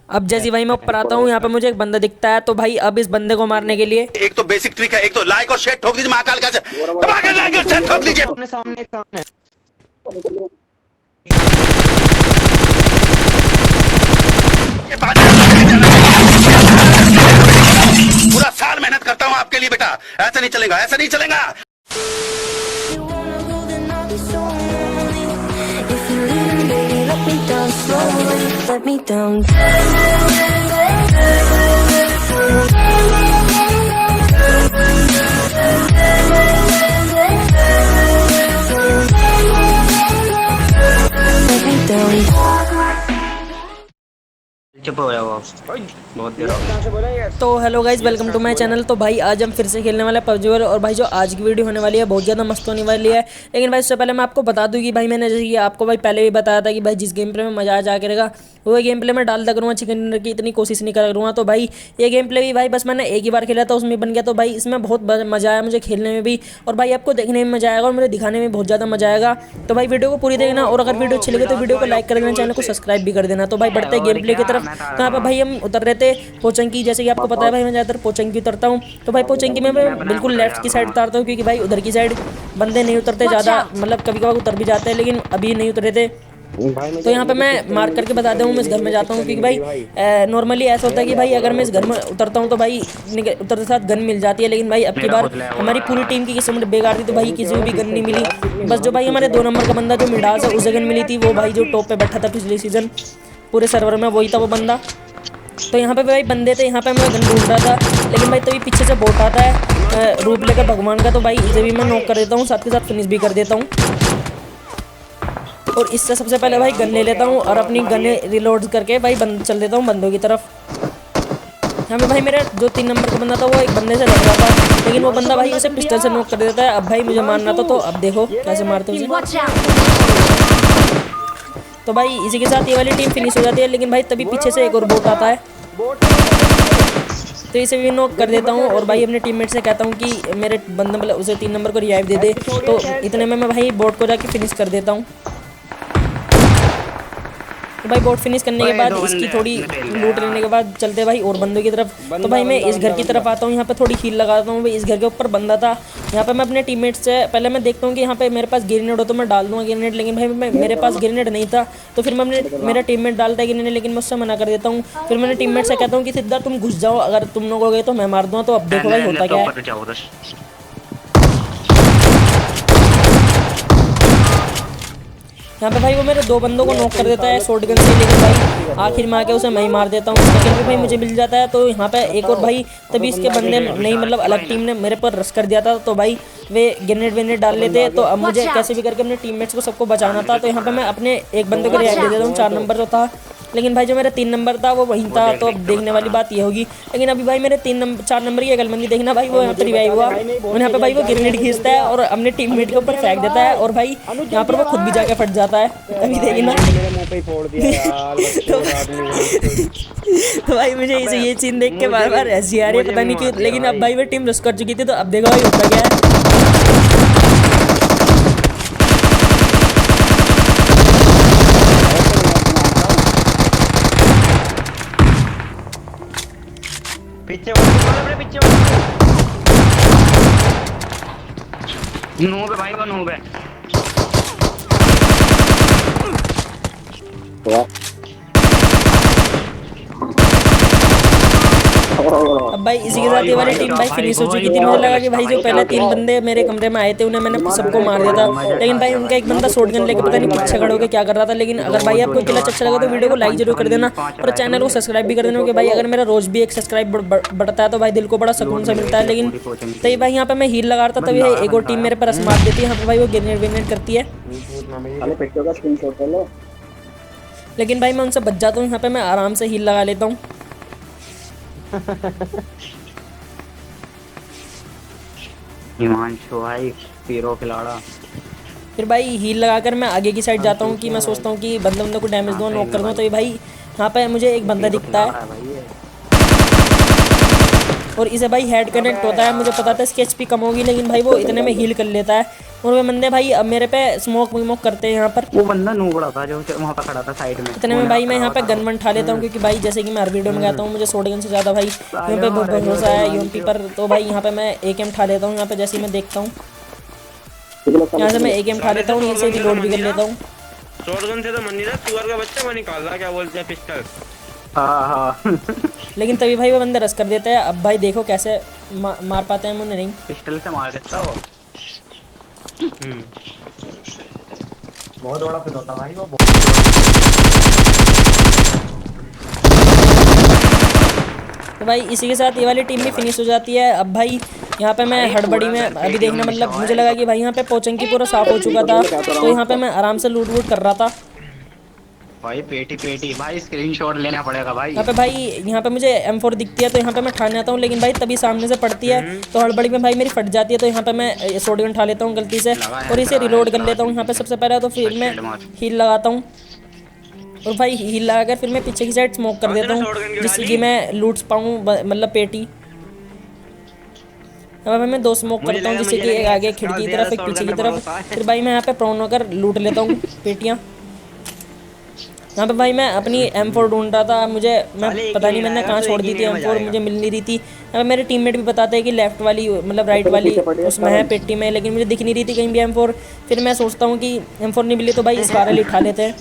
अब जैसे भाई मैं ऊपर आता हूँ, यहाँ पे मुझे एक बंदा दिखता है, तो भाई अब इस बंदे को मारने के लिए एक तो बेसिक ट्रिक है, एक तो लाइक और शेयर ठोक दीजिए महाकाल का दबा के लाइक और शेयर ठोक दीजिए। सामने सामने सामने पूरा साल मेहनत करता हूँ आपके लिए बेटा, ऐसा नहीं चलेगा, ऐसा नहीं चलेगा। Let me down. Let me down. चुप हो जाओ, बहुत देर हो गई। तो hello guys, welcome to my channel. तो भाई आज हम फिर से खेलने वाले हैं पबजी और भाई जो आज की वीडियो होने वाली है बहुत ज़्यादा मस्त होने वाली है। लेकिन भाई उससे पहले मैं आपको बता दूं कि भाई मैंने जैसे कि आपको भाई पहले भी बताया था कि भाई जिस गेम प्ले में मजा आ जा करेगा वो गेम प्ले में डालता करूँगा, चिकन डिनर की इतनी कोशिश नहीं करूँगा। तो भाई ये गेम प्ले भी भाई बस मैंने एक ही बार खेला था, उसमें बन गया। तो भाई इसमें बहुत मज़ा आया मुझे खेलने में भी, और भाई आपको देखने में मज़ा आएगा और मुझे दिखाने में बहुत ज़्यादा मज़ा आएगा। तो भाई वीडियो को पूरी देखना, और अगर वीडियो अच्छी लगे तो वीडियो को लाइक कर देना, चैनल को सब्सक्राइब भी कर देना। तो भाई बढ़ते हैं गेम प्ले की तरफ। तो यहाँ पर भाई हम उतर रहे थे पोचंकी, जैसे कि आपको पता है भाई मैं ज़्यादातर पोचंकी उतरता हूँ। तो भाई पोचंकी में मैं बिल्कुल लेफ्ट की साइड उतारता हूँ, क्योंकि भाई उधर की साइड बंदे नहीं उतरते ज़्यादा, मतलब कभी कभार उतर भी जाते हैं, लेकिन अभी नहीं उतरे थे। तो यहाँ पे मैं मार्क करके बता दूँ मैं इस घर में जाता हूँ, क्योंकि भाई नॉर्मली ऐसा होता है कि भाई अगर मैं इस घर में उतरता हूँ तो भाई उतरते साथ गन मिल जाती है। लेकिन भाई अब की बार हमारी पूरी टीम की किस्मत बेकार थी, तो भाई किसी को भी गन नहीं मिली। बस जो भाई हमारे 2 नंबर का बंदा जो मिडास है उसे गन मिली थी, वो भाई जो टॉप पे बैठा था पिछले सीजन पूरे सर्वर में, वही था वो बंदा। तो यहाँ पे भाई बंदे थे, यहाँ पे मैं गन ढूंढ रहा था, लेकिन भाई तभी पीछे से बोट आता है रूप लेकर भगवान का। तो भाई इसे भी मैं नॉक कर देता हूँ, साथ के साथ फिनिश भी कर देता हूँ। और इससे सबसे पहले भाई गन ले लेता हूँ और अपनी गन रिलोड करके भाई चल देता हूँ बंदों की तरफ। यहाँ पे भाई मेरा जो 3 नंबर का बंदा था वो एक बंदे से लड़ रहा था, लेकिन वो बंदा भाई उसे पिस्टल से नॉक कर देता है। अब भाई मुझे मारना था, तो अब देखो कैसे मारते हैं उसे। तो भाई इसी के साथ ये वाली टीम फिनिश हो जाती है, लेकिन भाई तभी पीछे से एक और बोट आता है, तो इसे भी नॉक कर देता हूँ। और भाई अपने टीममेट से कहता हूँ कि मेरे बंदे मतलब उसे 3 नंबर को रिवाइव दे दे। तो इतने में मैं भाई बोट को जाके फिनिश कर देता हूँ। तो भाई बोट फिनिश करने के बाद इसकी थोड़ी लूट लेने के बाद चलते भाई और बंदों की तरफ। तो भाई मैं इस घर की तरफ आता हूँ, यहाँ पे थोड़ी हील लगाता हूँ। भाई इस घर के ऊपर बंदा था, यहाँ पे मैं अपने टीममेट से पहले मैं देखता हूँ कि यहाँ पे मेरे पास ग्रेनेड हो तो मैं डाल दूँगा ग्रेनेड, लेकिन भाई मेरे पास ग्रेनेड नहीं था। तो फिर मैं मेरा टीममेट डालता है ग्रेनेड, लेकिन मैं उससे मना कर देता हूँ। फिर मैंने टीममेट से कहता हूँ कि सिद्धार्थ तुम घुस जाओ, अगर तुम लोग हो गए तो मैं मार दूँगा। तो अब देखो भाई होता क्या है। यहाँ पे भाई वो मेरे 2 बंदों को नॉक कर देता है शॉटगन से, लेकिन भाई आखिर में आके उसे मैं ही मार देता हूँ। सेकंड भी भाई मुझे मिल जाता है। तो यहाँ पे एक और भाई तभी इसके बंदे नहीं, मतलब अलग टीम ने मेरे पर रश कर दिया था, तो भाई वे ग्रेनेड डाल लेते। तो अब मुझे कैसे भी करके अपने टीममेट्स को सबको बचाना था। तो यहाँ पे मैं अपने एक बंदे को रिवाइव दे देता हूँ, 4 नंबर जो था, लेकिन भाई जो मेरा 3 नंबर था वो वहीं था। तो अब देखने वाली बात ये होगी, लेकिन अभी भाई मेरे 4 नंबर की अगलबंदी देखना भाई, वो यहाँ पर रिवाइव हुआ और यहाँ पे भाई वो ग्रेनेड खींचता है और अपने टीममेट के ऊपर फेंक देता है, और भाई यहाँ पर वो खुद भी जाके फट जाता है। अभी देखना तो भाई मुझे इसे ये सीन देख के बार बार हंसी आ रही है, पता नहीं क्यों। लेकिन अब भाई वो टीम रश कर चुकी थी, तो अब देखो भाई होता क्या है। पीछे पीछे नूब है भाई, वो नूब है। अब भाई इसी के साथ ये वाली टीम भाई फिनिश हो चुकी थी। मुझे लगा कि भाई जो पहले 3 बंदे मेरे कमरे में आए थे उन्हें मैंने सबको मार दिया था, लेकिन भाई उनका एक बंदा शॉटगन लेके पता नहीं पीछे खड़े होकर क्या कर रहा था। लेकिन अगर भाई आपको क्लच अच्छा लगा तो वीडियो को लाइक जरूर कर देना और चैनल को सब्सक्राइब भी कर देना, क्योंकि भाई अगर मेरा रोज भी एक सब्सक्राइब बढ़ता है तो भाई दिल को बड़ा सुकून सा मिलता है। लेकिन तभी भाई यहाँ पे मैं हील लगा रहा था, तभी एक और टीम मेरे पर मार देती है। यहाँ पे भाई वो ग्रेनेड करती है, लेकिन भाई मैं उनसे बच जाता हूँ। यहाँ पे मैं आराम से हील लगा लेता हूँ। हिमांशु भाई पीरो खिलाड़ा। फिर भाई हील लगाकर मैं आगे की साइड जाता हूँ कि मैं सोचता हूँ कि बंदे को डैमेज दूँ, नॉक कर दूँ। तो ये भाई यहाँ पे मुझे एक बंदा दिखता है और इसे भाई हेड कनेक्ट होता है। मुझे पता था इसकी एचपी कम होगी, लेकिन भाई वो इतने में हील कर लेता है और वे बंदे भाई अब मेरे पे स्मोक विमोक करते हैं यहाँ पर। वो बंदा नूबड़ा था जो वहाँ पे खड़ा था साइड में। इतने में भाई मैं यहाँ पे गन वन उठा लेता हूँ, क्योंकि भाई जैसे कि मैं हर वीडियो में कहता हूँ मुझे शॉटगन से ज़्यादा भाई यहाँ पे भरोसा है यूएमपी पर। तो भाई यहाँ पे मैं एकेएम उठा लेता हूँ। यहाँ पे जैसे ही मैं देखता हूँ यहाँ से मैं एकेएम उठा लेता हूँ, यहीं से रिलोड भी कर लेता हूँ। शॉटगन से तो मन नहीं रहा, सुअर का बच्चा वो निकाल रहा, क्या बोलते हैं, पिस्टल। हाँ लेकिन तभी भाई वो बंदे रस कर देते हैं। अब भाई देखो कैसे मार पाते हैं मुझे नहीं। पिस्टल से मार देता वो। बहुत बड़ा फिर होता भाई वो। तो भाई इसी के साथ ये वाली टीम भी फिनिश हो जाती है। अब भाई यहाँ पे मैं हड़बड़ी में अभी देखना, मतलब मुझे लगा कि भाई यहाँ पे पोचंकी पूरा साफ हो चुका था, तो यहाँ पे मैं आराम से लूट वूट कर रहा था। भाई पेटी भाई स्क्रीनशॉट लेना पड़ेगा भाई। यहाँ पे मुझे M4 दिखती है, तो यहाँ पे मैं ठाने आता हूँ, लेकिन भाई तभी सामने से पड़ती है तो हड़बड़ी में भाई मेरी फट जाती है। तो यहाँ पे मैं शॉटगन उठा लेता हूँ गलती से और इसे रिलोड कर लेता हूँ यहाँ पे सबसे पहले। तो फिर मैं हील लगाता हूँ और भाई हील लगाकर फिर मैं पीछे की साइड स्मोक कर देता हूँ, जिससे कि मैं लूट पाऊँ, मतलब पेटी। अब मैं 2 स्मोक करता हूँ, जिससे कि एक आगे खिड़की की तरफ एक पीछे की तरफ। फिर भाई मैं यहाँ पे प्राउन होकर लूट लेता हूँ पेटियाँ। यहाँ पे भाई मैं अपनी M4 ढूंढ रहा था, मैं पता नहीं मैंने कहाँ छोड़ दी थी M4, मुझे मिल नहीं रही थी। यहाँ पे मेरे टीममेट भी बताते हैं कि लेफ्ट वाली मतलब राइट वाली उसमें है पेटी में, लेकिन मुझे दिख नहीं रही थी कहीं भी M4। फिर मैं सोचता हूँ कि M4 नहीं मिली तो भाई स्कारल उठा लेते हैं।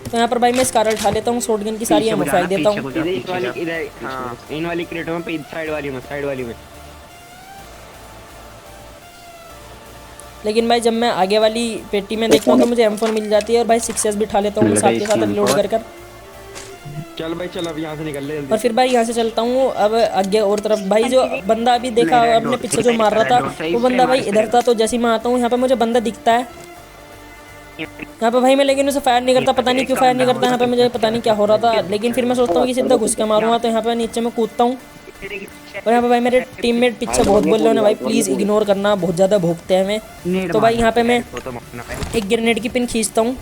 तो यहाँ पर भाई मैं स्कारल उठा लेता हूँ, शॉटगन की सारी एमो फेंक देता हूँ। इधर हाँ, इन वाली क्रेटों में, साइड वाली में। लेकिन भाई जब मैं आगे वाली पेटी में देखता हूँ तो मुझे M4 मिल जाती है और भाई 6S भी उठा लेता हूँ साथ के साथ रिलोड कर कर। चल भाई चल, अब यहाँ से निकल ले जल्दी। और फिर भाई यहाँ से चलता हूँ अब आगे और तरफ। भाई जो बंदा अभी देखा अपने पीछे जो मार रहा था वो बंदा भाई इधर था। तो जैसे ही मैं आता हूँ यहाँ पे मुझे बंदा दिखता है यहाँ पे भाई मैं, लेकिन उसे फायर नहीं करता, पता नहीं क्यों फायर नहीं करता। यहाँ पे मुझे पता नहीं क्या हो रहा था, लेकिन फिर मैं सोचता हूँ कि सीधा घुस के मारूंगा। तो यहाँ पे नीचे मैं कूदता हूँ और यहाँ पे भाई मेरे टीममेट पीछे बहुत बोल रहे हैं भाई प्लीज़ इग्नोर करना, बहुत ज़्यादा भोगते हैं हमें। तो भाई यहाँ पे मैं एक ग्रेनेड की पिन खींचता हूँ।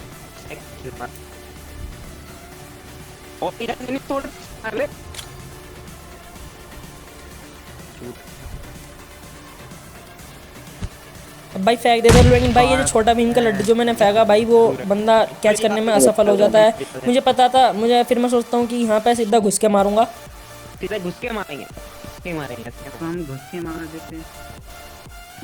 अब भाई फेंक देता हूँ, लेकिन भाई ये जो छोटा भीम का लड्डू जो मैंने फेंका भाई वो बंदा कैच करने में असफल हो जाता है। मुझे पता था, फिर मैं सोचता हूँ कि यहाँ पे सीधा घुस के मारूंगा। सीधा घुस के मारेंगे, हम घुस के मार देते हैं।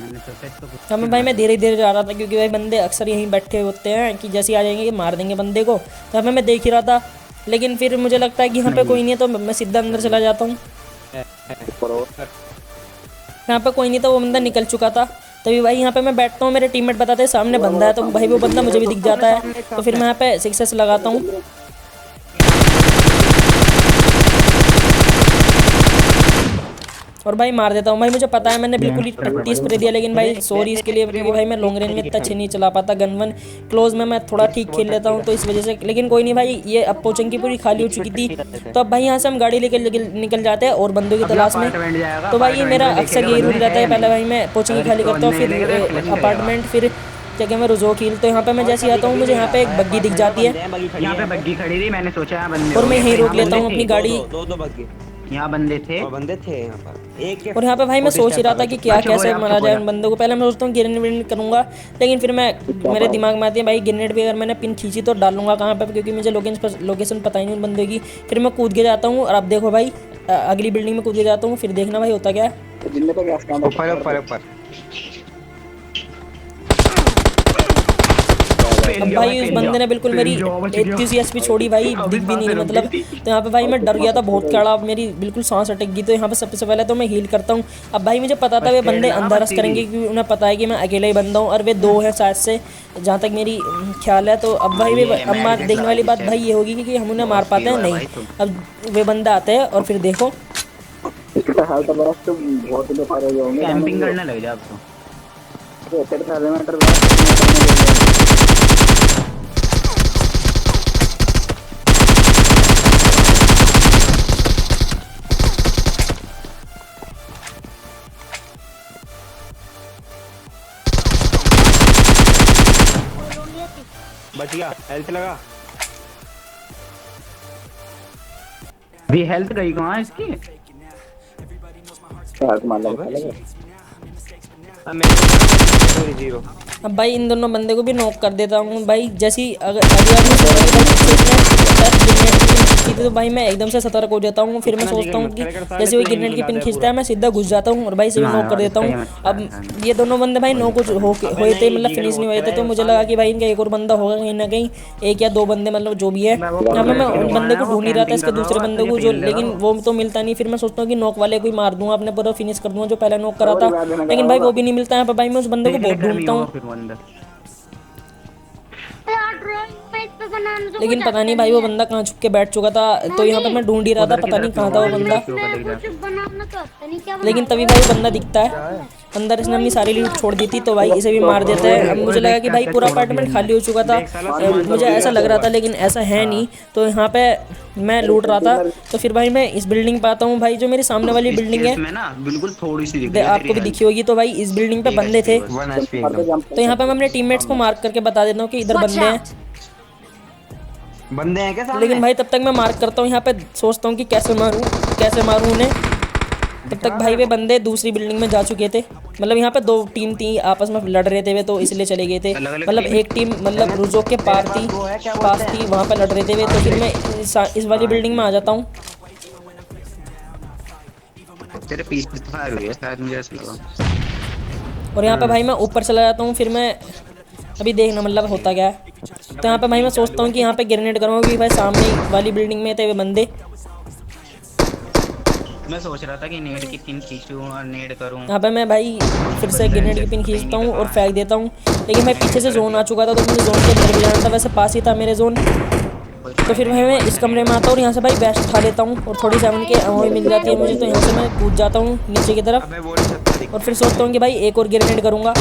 मैंने सोचा इसको घुस हमें भाई मैं धीरे धीरे जा रहा था, क्योंकि भाई बंदे अक्सर यहीं बैठे होते हैं कि जैसे आ जाएंगे कि मार देंगे बंदे को। तो हमें मैं देख ही रहा था, लेकिन फिर मुझे लगता है कि यहाँ पे कोई नहीं है, तो मैं सीधा अंदर चला जाता हूँ। यहाँ पे कोई नहीं था, वो बंदा निकल चुका था। तभी भाई यहाँ पे मैं बैठता हूँ, मेरे टीममेट बताते हैं सामने बंदा है। तो भाई वो बंदा मुझे भी दिख जाता है, तो फिर मैं यहाँ पे 6S लगाता हूँ और भाई मार देता हूँ। भाई मुझे पता है मैंने बिल्कुल ही टट्टी स्प्रे दिया, लेकिन भाई सॉरी इसके लिए, क्योंकि भाई मैं लॉन्ग रेंज में इतना अच्छे नहीं चला पाता। गन वन क्लोज में मैं थोड़ा ठीक खेल लेता हूँ, तो इस वजह से। लेकिन कोई नहीं भाई, ये अब पोचंकी पूरी खाली हो चुकी थी। तो अब भाई यहाँ से हम गाड़ी लेके निकल जाते हैं और बंदों की तलाश में। तो भाई ये मेरा अक्सर यही रूल रहता है, पहले भाई मैं पोचंकी खाली करता हूँ, फिर अपार्टमेंट, फिर जगह में रुजो खील। तो यहाँ पे मैं जैसे आता हूँ मुझे यहाँ पे एक बग्गी दिख जाती है, यहाँ पे बग्गी खड़ी थी, मैंने सोचा बंदे और मैं यहीं रोक लेता हूँ अपनी गाड़ी। दो बग्गी यहाँ बंदे थे यहाँ पर एक। और यहाँ पे भाई मैं सोच ही रहा था कि क्या कैसे मारा जाए उन बंदों को। पहले मैं सोचता हूँ ग्रेनेड वेनेड करूँगा, लेकिन फिर मेरे दिमाग में आती है भाई ग्रेनेड भी अगर मैंने पिन खींची तो डालूंगा कहाँ पे, क्योंकि मुझे लोकेशन पता ही नहीं उन बंदों की। फिर मैं कूद के जाता हूँ और अब देखो भाई अगली बिल्डिंग में कूद के जाता हूँ। फिर देखना भाई होता क्या है। ऊपर अब भाई उस बंदे ने बिल्कुल मेरी 31 एचपी छोड़ी भाई, दिख भी नहीं मतलब। तो यहाँ पे भाई मैं डर गया था बहुत कड़ा, मेरी बिल्कुल सांस अटक गई। तो यहाँ पे सबसे पहले तो मैं हील करता हूँ। अब भाई मुझे पता था वे बंदे अंदर रस करेंगे, क्योंकि उन्हें पता है कि मैं अकेला ही बंदा हूँ और वे 2 हैं शायद से, जहाँ तक मेरी ख्याल है। तो अब भाई वे अब देखने वाली बात भाई ये होगी कि हम उन्हें मार पाते हैं नहीं। अब वे बंदा आते हैं और फिर देखो कैंपिंग करने लग जाए अब तो। बच गया, हेल्थ लगा। भी हेल्थ गई कहाँ है इसकी? अब मैं 0। अब भाई इन दोनों बंदे को भी नॉक कर देता हूँ भाई। जैसी अगर अगली बार मैं सोचा कि भाई पीछे इसने ग्रेनेड की पिन खींची थी तो भाई मैं एकदम से सतर्क हो जाता हूँ। फिर मैं सोचता हूँ कि जैसे वही ग्रेनेड की पिन खींचता है मैं सीधा घुस जाता हूँ और भाई से भी नॉक कर देता हूँ। अब ये दोनों बंदे भाई नॉक हुए थे, मतलब फिनिश नहीं हुए थे, तो मुझे लगा कि भाई इनका एक और बंदा होगा कहीं ना कहीं, 1 या 2 बंदे, मतलब जो भी है। यहाँ पे मैं उन बंदे को ढूंढ ही रहा था, इसके दूसरे बंदे को जो, लेकिन वो तो मिलता नहीं। फिर मैं सोचता हूँ कि नॉक वाले को ही मार दूंगा, अपने पूरा फिनिश कर दूंगा जो पहले नॉक करा था, लेकिन भाई वो भी नहीं मिलता है। भाई मैं उस बंदे को बहुत ढूंढता हूँ, फिर वो अंदर लेकिन पता नहीं भाई वो बंदा कहाँ छुप के बैठ चुका था। तो यहाँ पे मैं ढूंढ ही रहा था, पता नहीं कहाँ था वो बंदा। लेकिन तभी भाई वो बंदा दिखता है अंदर, इसने अपनी सारी लूट छोड़ दी थी, तो भाई इसे भी मार देता है। अब मुझे लगा कि भाई पूरा अपार्टमेंट खाली हो चुका था, मुझे ऐसा लग रहा था, लेकिन ऐसा है नहीं। तो यहाँ पे मैं लूट रहा था, तो फिर भाई मैं इस बिल्डिंग पे आता हूँ भाई, जो मेरी सामने वाली बिल्डिंग है, में ना बिल्कुल थोड़ी सी दिख रही है आपको भी दिखी होगी। तो भाई इस बिल्डिंग पे बंदे थे, तो यहाँ पे मैं अपने टीममेट्स को मार्क करके बता देता हूँ कि इधर बंदे हैं। बंदे हैं क्या सामने? लेकिन भाई तब तक मैं मार्क करता हूँ, यहाँ पे सोचता हूँ कि कैसे मारूँ उन्हें। तब तक भाई वे बंदे दूसरी बिल्डिंग में जा चुके थे, मतलब यहाँ पे 2 टीम थी आपस में लड़ रहे थे वे, तो इसलिए चले गए थे। मतलब एक टीम मतलब रुजो के पास थी वहाँ पे लड़ रहे थे वे, तो फिर मैं इस वाली बिल्डिंग में आ जाता हूँ। तेरे पीछे से फायर हुई है शायद, मुझे ऐसा लगा। और यहाँ पे भाई मैं ऊपर चला जाता हूँ। फिर मैं अभी देखना मतलब होता क्या है। तो यहाँ पे भाई मैं सोचता हूँ कि यहाँ पे ग्रेनेड करूँगा, क्योंकि भाई सामने वाली बिल्डिंग में थे वे बंदे। मैं सोच रहा था कि नेड की पिन खींचूं और नेड करूं। यहाँ पे मैं भाई फिर से ग्रेनेड की पिन खींचता हूँ और फेंक देता हूँ, लेकिन भाई पीछे से जोन आ चुका था, तो मुझे जोन के अंदर भी जाना था, वैसे पास ही था मेरे जोन। तो फिर भाई मैं इस कमरे में आता हूँ और यहाँ से भाई बेस्ट उठा लेता हूँ और थोड़ी 7 के अमोई मिल जाती है मुझे, तो यहाँ से मैं कूद जाता हूँ नीचे की तरफ और फिर सोचता हूँ कि भाई एक और ग्रेनेड करूँगा।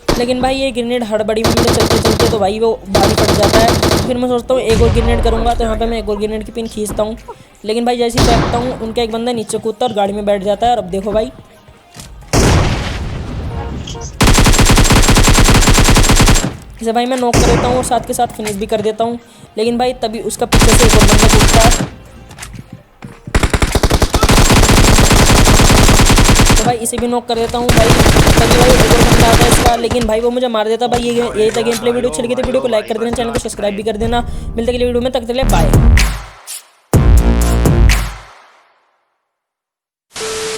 लेकिन भाई ये ग्रेनेड हड़बड़ी में मुझे चलते चलते तो भाई वो भारी पड़ जाता है। फिर मैं सोचता हूँ एक और ग्रेनेड करूँगा, तो यहाँ पे मैं एक और ग्रेनेड की पिन खींचता हूँ, लेकिन भाई जैसे ही फेंकता हूँ उनका एक बंदा नीचे कूदता और गाड़ी में बैठ जाता है। और अब देखो भाई इसे भाई मैं नॉक कर देता हूँ और साथ के साथ फिनिश भी कर देता हूँ, लेकिन भाई तभी उसका पीछे से एक और बंदा कूदता है। तो भाई इसे भी नॉक कर देता हूँ भाई, तभी भाई एक और बंदा आता है इसका, लेकिन भाई वो मुझे मार देता। भाई यही था गेम प्ले। वीडियो अच्छी लगी तो वीडियो को लाइक कर देना, चैनल को सब्सक्राइब भी कर देना। मिलते अगली वीडियो में, तक के लिए बाय।